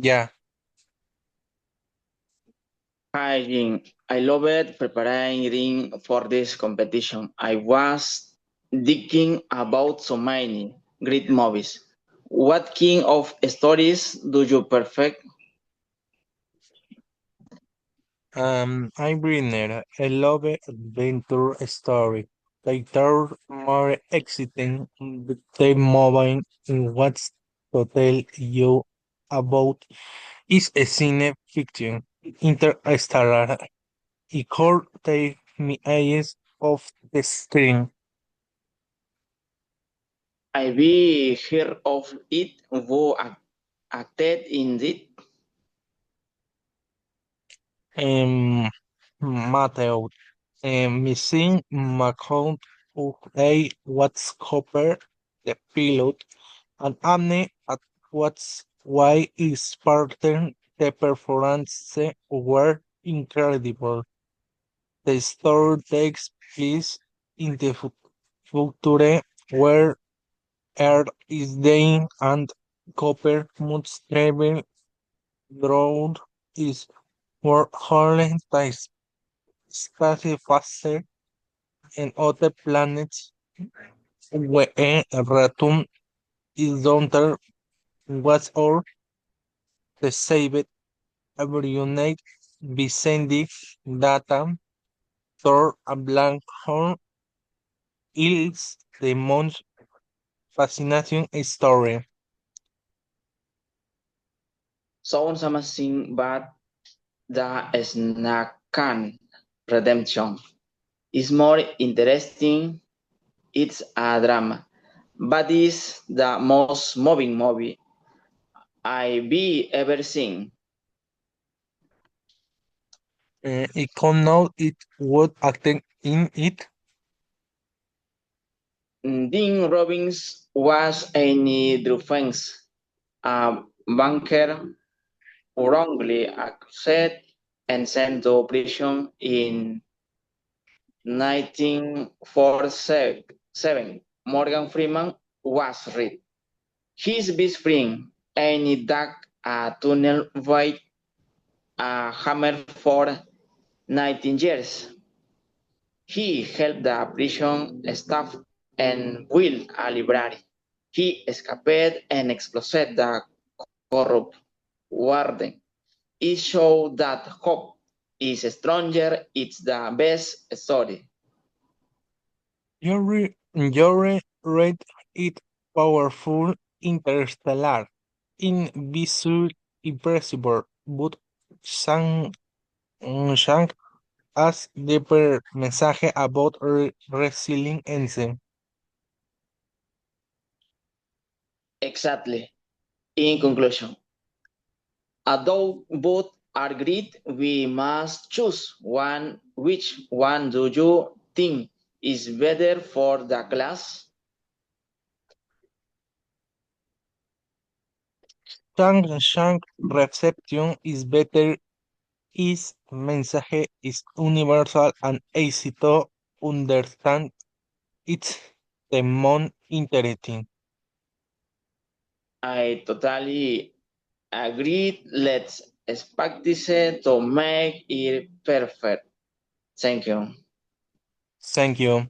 Yeah. Hi, Jin. I love it preparing for this competition. I was thinking about so many great movies. What kind of stories do you prefer? I'm Brinner. I love it adventure story. They are more exciting, but they moving in what's to tell you about is a cine fiction. Interstellar. It could take me eyes off the screen. I've heard of it. Who acted in it? Um, Mateo, missing McCount who what's Copper, the pilot, and Anne at what's why is Spartan. The performance were incredible. The story takes place in the future where Earth is dying and Copper must travel through is more Harlem space faster and other planets where return is daughter was all the saved embryonic Vicente data Thor a blank horn is the most fascinating story. Sounds amazing, but the Snakan Redemption is more interesting. It's a drama, but it's the most moving movie I've ever seen. It come out it would acting in it. Dean Robbins was a defense banker wrongly accused and sent to prison in 1947. Morgan Freeman was read. His best friend and dug a tunnel with a hammer for 19 years. He helped the prison staff and built a library. He escaped and exposed the corrupt warden. It showed that hope is stronger. It's the best story. Read it powerful interstellar in visual impressible but sang sang as deeper mensaje about resilience. Exactly. In conclusion, although both are great, we must choose one. Which one do you think is better for the class? Shang reception is better, his mensaje is universal and easy to understand. It's the most interesting. I totally agree. Let's practice it to make it perfect. Thank you. Thank you.